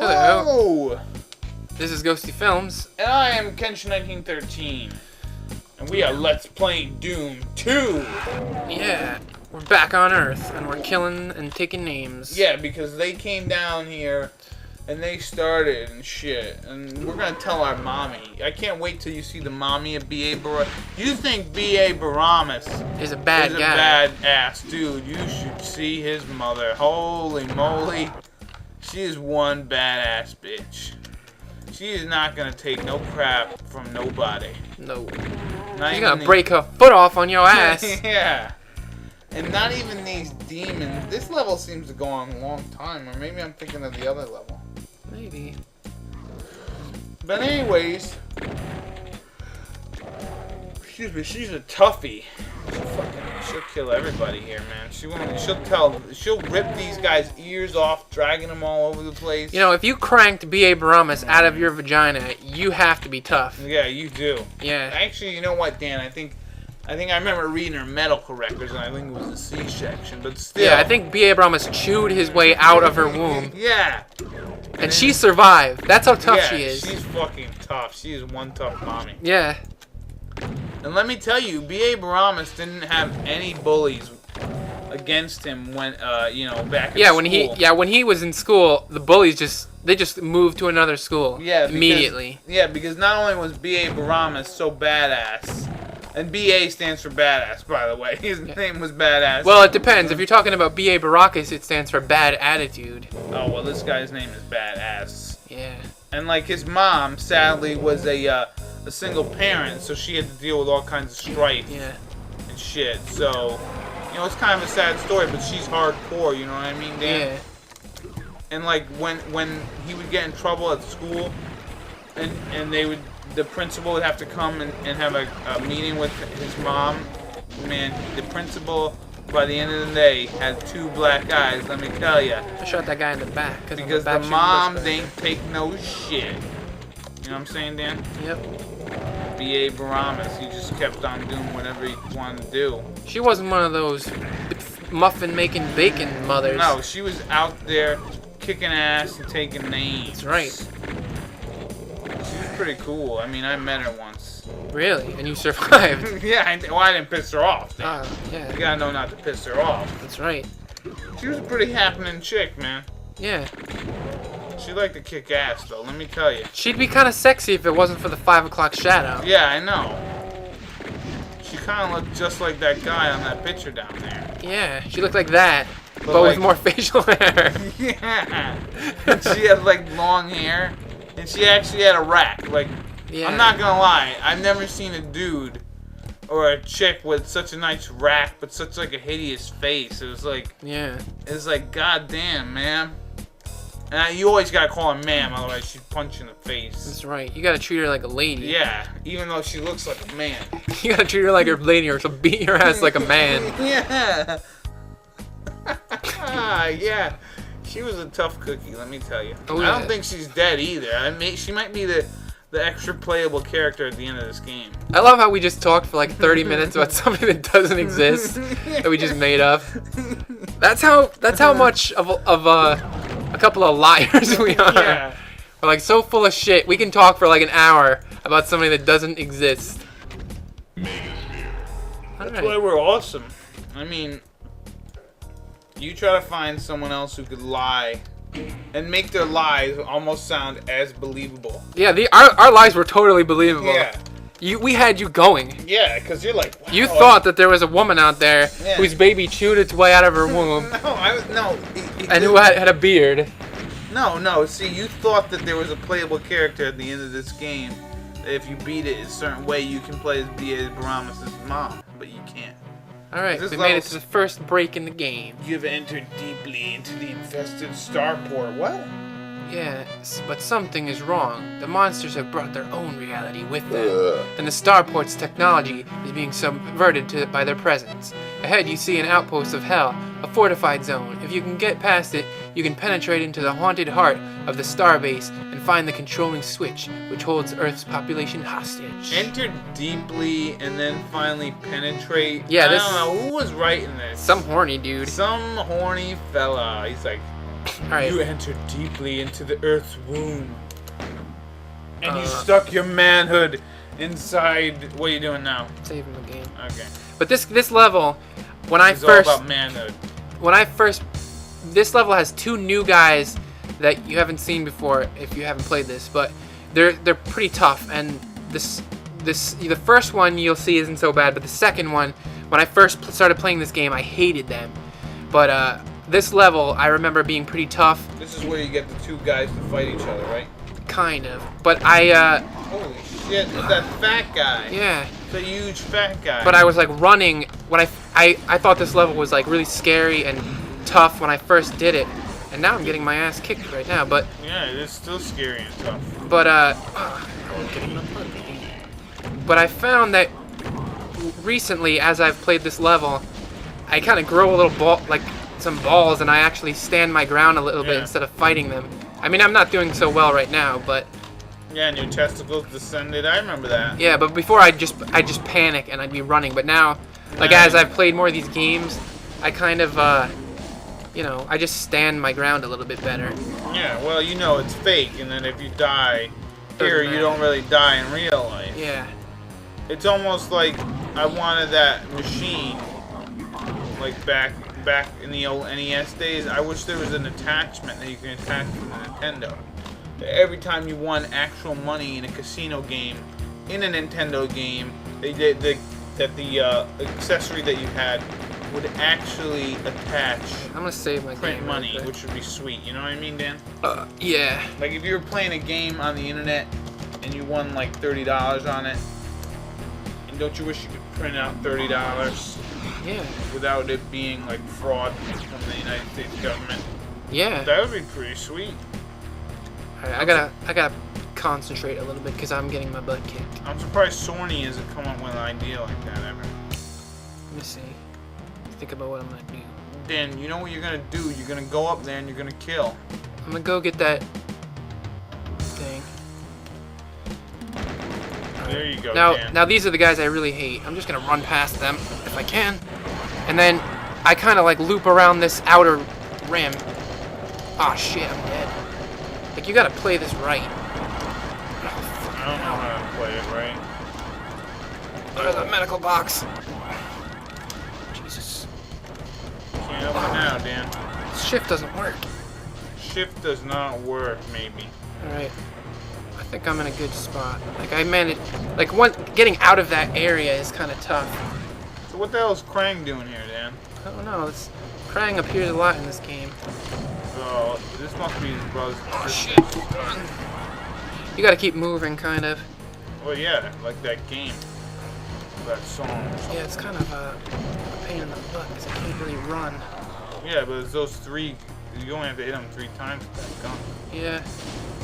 Hello. Oh! This is Ghostyfilms. And I am Kench1913. And we are Let's Playing Doom 2! Yeah, we're back on Earth, and we're killing and taking names. Yeah, because they came down here, and they started and shit. And we're gonna tell our mommy. I can't wait till you see the mommy of B.A. Baramas. You think B.A. Baramas He's a bad guy. a bad ass dude. You should see his mother. Holy moly. She is one badass bitch. She is not gonna take no crap from nobody. No. Not She's gonna break her foot off on your ass. Yeah. And not even these demons. This level seems to go on a long time, or maybe I'm thinking of the other level. Maybe. But anyways, excuse me, she's a toughie. She'll kill everybody here, man. She'll rip these guys' ears off, dragging them all over the place. You know, if you cranked B.A. Baramas out of your vagina, you have to be tough. Yeah, you do. Yeah. Actually, you know what, Dan? I think I remember reading her medical records, and I think it was a C-section, but still. Yeah, I think B.A. Baramas chewed his way out of her womb. Yeah. And she survived. That's how tough she is. She's fucking tough. She is one tough mommy. Yeah. And let me tell you, B.A. Baramas didn't have any bullies against him when, back in school. When he was in school, the bullies just moved to another school. Yeah, immediately. Because not only was B.A. Baramas so badass, and B.A. stands for badass, by the way. His name was Badass. Well, it depends. If you're talking about B.A. Baracus, it stands for bad attitude. Oh, well, this guy's name is Badass. Yeah. And, like, his mom, sadly, was a single parent, so she had to deal with all kinds of strife and shit. So, it's kind of a sad story, but she's hardcore, you know what I mean, Dan? Yeah. And, like, when he would get in trouble at school, and the principal would have to come and have a meeting with his mom, man, the principal, by the end of the day, had two black eyes, let me tell you. I shot that guy in the back. Because the mom didn't take no shit. You know what I'm saying, Dan? Yep. B.A. Baramas, he just kept on doing whatever he wanted to do. She wasn't one of those muffin-making bacon mothers. No, she was out there kicking ass and taking names. That's right. She was pretty cool. I mean, I met her once. Really? And you survived? Yeah, I didn't piss her off. Dan. Yeah. You gotta know not to piss her off. That's right. She was a pretty happening chick, man. Yeah. She liked to kick ass, though, let me tell you. She'd be kind of sexy if it wasn't for the 5 o'clock shadow. Yeah, I know. She kind of looked just like that guy on that picture down there. Yeah, she looked like that, but like, with more facial hair. Yeah. And she had, like, long hair. And she actually had a rack. Like, I'm not gonna lie. I've never seen a dude or a chick with such a nice rack, but such, like, a hideous face. It was like... Yeah. It was like, goddamn, man. And you always gotta call her ma'am, otherwise she'd punch you in the face. That's right. You gotta treat her like a lady. Yeah, even though she looks like a man. You gotta treat her like a lady or she'll beat your ass like a man. Yeah. Yeah. She was a tough cookie, let me tell you. Oh, I don't think she's dead either. She might be the extra playable character at the end of this game. I love how we just talked for like 30 minutes about something that doesn't exist that we just made up. That's how much of a couple of liars we are. Yeah. We're like so full of shit. We can talk for like an hour about something that doesn't exist. That's why we're awesome. I mean, you try to find someone else who could lie and make their lies almost sound as believable. Yeah, our lies were totally believable. Yeah. We had you going. Yeah, because you're like, wow. You thought that there was a woman out there whose baby chewed its way out of her womb. And who had a beard. No. See, you thought that there was a playable character at the end of this game. That if you beat it a certain way, you can play as B.A. Baramas' mom, but you can't. Alright, we made it to the first break in the game. You've entered deeply into the infested starport. What? Yeah, but something is wrong. The monsters have brought their own reality with them, and the starport's technology is being subverted by their presence. Ahead you see an outpost of hell, a fortified zone. If you can get past it, you can penetrate into the haunted heart of the starbase and find the controlling switch, which holds Earth's population hostage. Enter deeply and then finally penetrate. Yeah, I don't know who was writing this. Some horny dude. Some horny fella. He's like, Alright. You entered deeply into the Earth's womb. And you stuck your manhood inside. What are you doing now? Saving the game. Okay. But this level, when I It's first... all about manhood. This level has 2 new guys that you haven't seen before if you haven't played this, but they're pretty tough, and the first one you'll see isn't so bad, but the second one, when I first started playing this game, I hated them. But this level, I remember being pretty tough. This is where you get the 2 guys to fight each other, right? Kind of. But I Holy shit, it's that fat guy. yeah. It's a huge fat guy. But I was like running when I thought this level was like really scary and tough when I first did it, and now I'm getting my ass kicked right now. But yeah, it's still scary and tough. but I found that recently, as I've played this level, I kind of grow a little ball, like some balls, and I actually stand my ground a little bit instead of fighting them. I mean, I'm not doing so well right now, but yeah, and your testicles descended. I remember that. yeah. But before I'd just panic and I'd be running. But now, like as I've played more of these games, I kind of you know, I just stand my ground a little bit better. Yeah, well, you know it's fake, and then if you die here, Doesn't you don't really die in real life. Yeah. It's almost like I wanted that machine, like back in the old NES days. I wish there was an attachment that you can attach to the Nintendo. Every time you won actual money in a casino game, in a Nintendo game, that the accessory that you had would actually attach I'm gonna save my print game money, right which would be sweet. You know what I mean, Dan? yeah. Like if you were playing a game on the internet and you won like $30 on it, and don't you wish you could print out $30 Yeah. without it being like fraud from the United States government? Yeah. That would be pretty sweet. Alright, I gotta concentrate a little bit because I'm getting my butt kicked. I'm surprised Sony hasn't come up with an idea like that ever. Let me see. Think about what I'm gonna do. Dan, you know what you're gonna do? You're gonna go up there and you're gonna kill. I'm gonna go get that thing. There you go, Dan. Now these are the guys I really hate. I'm just gonna run past them if I can, and then I kind of like loop around this outer rim. Oh shit, I'm dead. Like you gotta play this right. I don't know how to play it right. There's a medical box. Jesus. Can't open it now, Dan. Shift doesn't work. Shift does not work, maybe. Alright. I think I'm in a good spot. Like I managed, like getting out of that area is kind of tough. So what the hell is Krang doing here, Dan? I don't know. Krang appears a lot in this game. So this must be his brother's. Oh shit. You gotta keep moving, kind of. Well, yeah, like that game. That song. Yeah, it's kind of a pain in the butt because I can't really run. Yeah, but it's those 3. You only have to hit them 3 times with that gun. Yeah.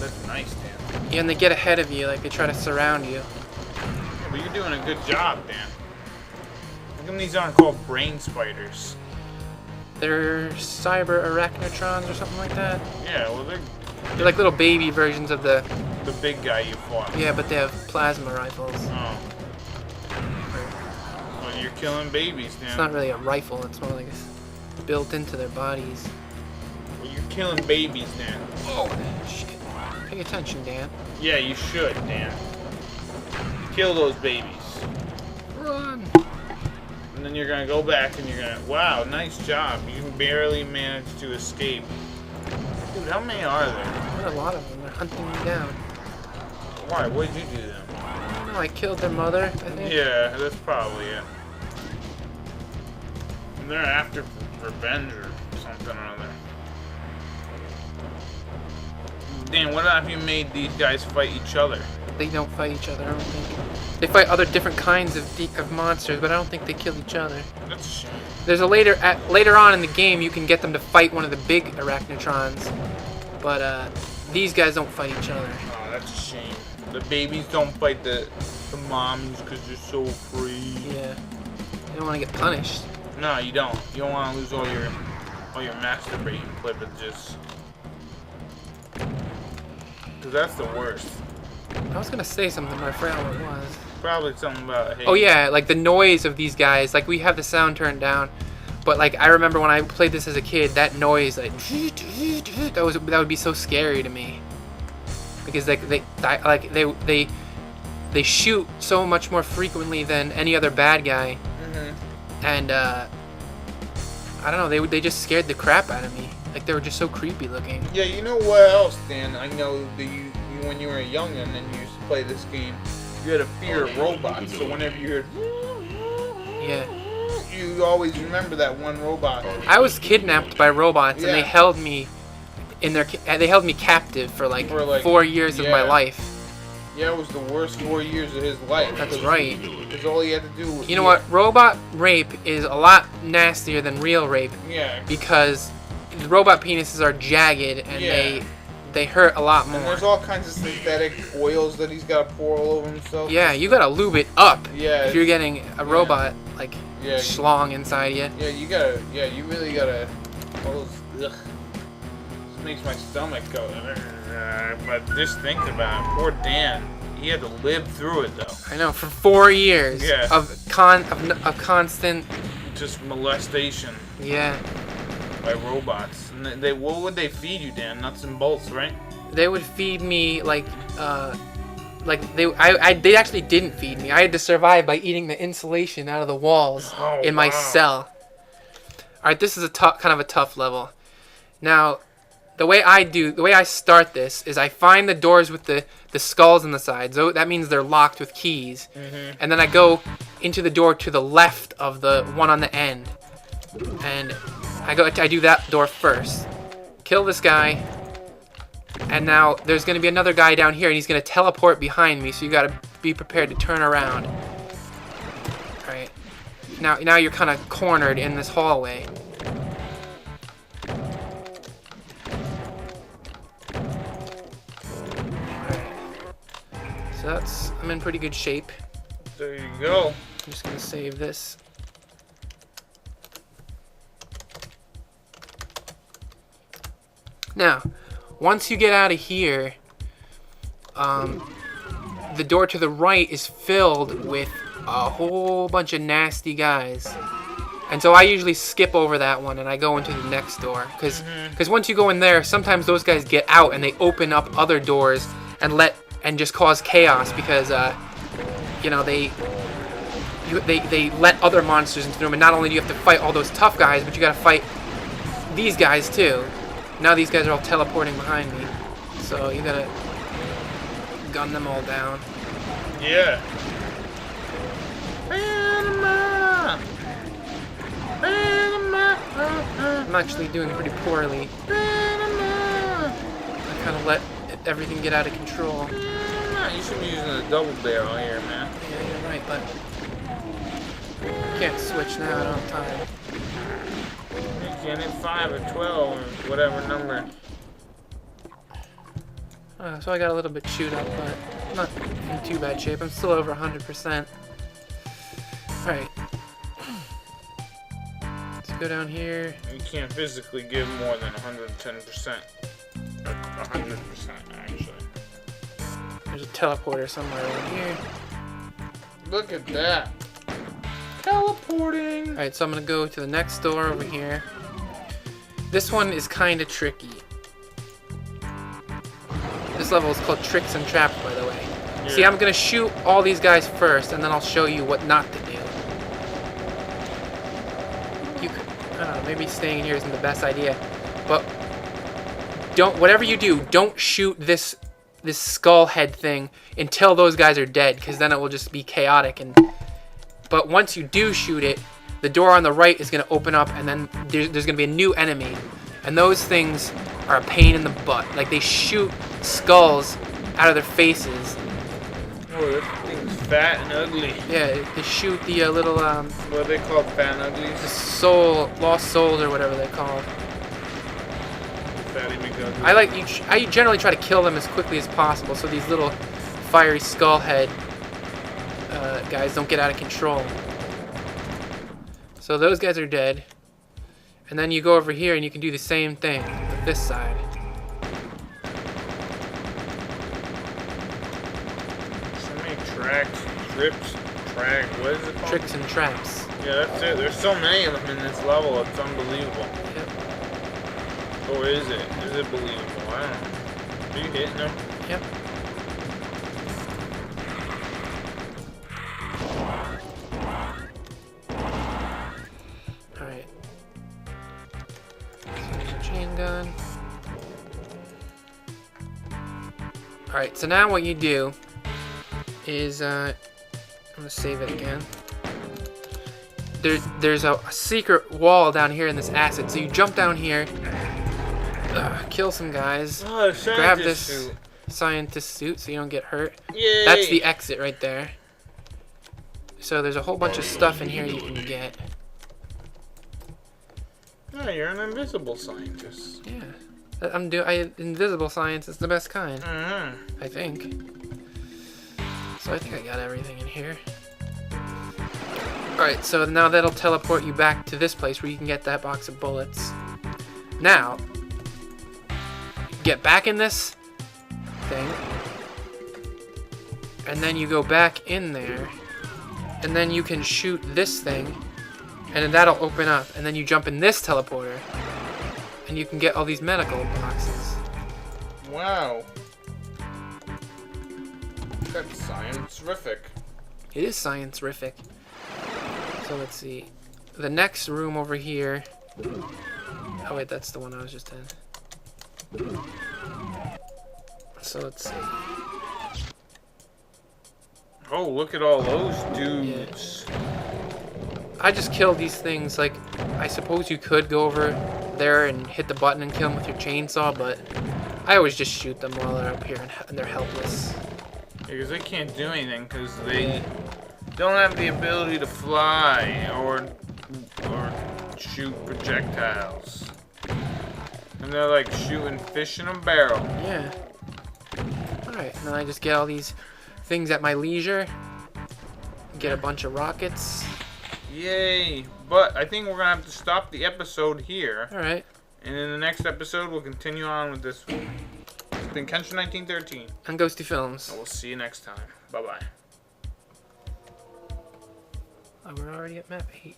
That's nice, Dan. Yeah, and they get ahead of you, like they try to surround you. Yeah, but you're doing a good job, Dan. How come these aren't called brain spiders? They're cyber arachnotrons or something like that. Yeah, well, they're They're like little baby versions of the... the big guy you fought. Yeah, but they have plasma rifles. Oh. Well, you're killing babies, Dan. It's not really a rifle, it's more like it's built into their bodies. Well, you're killing babies, Dan. Oh, shit. Pay attention, Dan. Yeah, you should, Dan. Kill those babies. Run! And then you're gonna go back and you're gonna... Wow, nice job. You barely managed to escape. Dude, how many are there? There are a lot of them. They're hunting me down. Why? What did you do to them? I don't know, I killed their mother, I think. Yeah, that's probably it. And they're after revenge or something or other. Dan, what if you made these guys fight each other? They don't fight each other, I don't think. They fight other different kinds of monsters, but I don't think they kill each other. That's a shame. There's a later on in the game you can get them to fight one of the big arachnotrons, but these guys don't fight each other. Oh, that's a shame. The babies don't fight the moms because they're so free. Yeah, they don't want to get punished. No, you don't. You don't want to lose all your masturbating privileges. Because that's the worst. I was gonna say something, but I forgot what it was. Probably something about, hey. Oh yeah, like the noise of these guys. Like we have the sound turned down. But like I remember when I played this as a kid, that noise like that would be so scary to me. Because they shoot so much more frequently than any other bad guy. And I don't know, they just scared the crap out of me. Like they were just so creepy looking. Yeah, you know what else, Dan? I know that you when you were a youngin' and you used to play this game, you had a fear of robots. So whenever you heard, yeah, you always remember that one robot. I was kidnapped by robots, and they held me captive for like 4 years of my life. Yeah, it was the worst 4 years of his life. That's right. Because all he had to do was... You know what? Robot rape is a lot nastier than real rape. Yeah. Because robot penises are jagged and they hurt a lot more. And there's all kinds of synthetic oils that he's got to pour all over himself. Yeah, you gotta lube it up. Yeah. If you're getting a robot like schlong inside you. Yeah, you gotta. Yeah, you really gotta. All those. Ugh. This makes my stomach go. But just thinking about it, poor Dan. He had to live through it though. I know, for 4 years of constant just molestation. Yeah. By robots. And they what would they feed you, Dan? Nuts and bolts, right? They would feed me they actually didn't feed me. I had to survive by eating the insulation out of the walls in my cell. All right, this is kind of a tough level. Now, the way I start this is I find the doors with the skulls on the sides. So that means they're locked with keys. And then I go into the door to the left of the one on the end. And I do that door first. Kill this guy. And now there's going to be another guy down here, and he's going to teleport behind me, so you got to be prepared to turn around. All right. Now you're kind of cornered in this hallway. So I'm in pretty good shape. There you go. I'm just gonna save this. Now, once you get out of here, the door to the right is filled with a whole bunch of nasty guys. And so I usually skip over that one and I go into the next door. Because once you go in there, sometimes those guys get out and they open up other doors and just cause chaos because, they let other monsters into the room. And not only do you have to fight all those tough guys, but you gotta fight these guys too. Now these guys are all teleporting behind me. So you gotta gun them all down. Yeah. Panama! Panama! I'm actually doing pretty poorly. Panama! I kind of let everything get out of control. You should be using a double barrel here, man. Yeah, you're right, but I can't switch now. I don't have time. You can't hit 5 or 12 or whatever number. So I got a little bit chewed up, but not in too bad shape. I'm still over 100%. Alright. Let's go down here. You can't physically give more than 110%. 100%, actually. There's a teleporter somewhere over here. Look at that. Teleporting. Alright, so I'm going to go to the next door over here. This one is kind of tricky. This level is called Tricks and Traps, by the way. Yeah. See, I'm going to shoot all these guys first, and then I'll show you what not to do. I don't know, maybe staying in here isn't the best idea. But whatever you do, don't shoot this skull head thing until those guys are dead, because then it will just be chaotic. But once you do shoot it, the door on the right is going to open up, and then there's going to be a new enemy. And those things are a pain in the butt. Like, they shoot skulls out of their faces. Oh, that thing's fat and ugly. Yeah, they shoot the little, what are they called, fat and uglies? The lost souls or whatever they're called. Fatty McGuggles. I generally try to kill them as quickly as possible so these little fiery skull head guys don't get out of control. So those guys are dead. And then you go over here and you can do the same thing with this side. So many tracks, What is it called? Tricks and traps. Yeah, that's it. There's so many of them in this level. It's unbelievable. Yep. Or is it? Is it believable? I don't know. Are you hitting them? Yep. Alright. So there's a chain gun. Alright, so now what you do is, I'm gonna save it again. There's a secret wall down here in this acid, so you jump down here, kill some guys, Oh, grab this suit. scientist suit so you don't get hurt. Yay! That's the exit right there. So there's a whole bunch of stuff in here you can get. Oh, you're an invisible scientist. Yeah. Invisible science is the best kind, Mm-hmm. I think. So I think I got everything in here. Alright, so now that'll teleport you back to this place where you can get that box of bullets. Now, get back in this thing, and then you go back in there, and then you can shoot this thing, and then that'll open up, and then you jump in this teleporter, and you can get all these medical boxes. Wow. That's science-rific. It is science-rific. So let's see. The next room over here. Oh wait, that's the one I was just in. So let's see. Oh, look at all those dudes. I just killed these things. Like, I suppose you could go over there and hit the button and kill them with your chainsaw, but I always just shoot them while they're up here and they're helpless. Because they can't do anything because they don't have the ability to fly or shoot projectiles. And they're like shooting fish in a barrel. Yeah. Alright, now I just get all these things at my leisure. Get a bunch of rockets. Yay! But I think we're gonna have to stop the episode here. Alright. And in the next episode, we'll continue on with this one. It's been Kenshin 1913. And Ghostyfilms. And we'll see you next time. Bye-bye. Oh, we're already at map 8.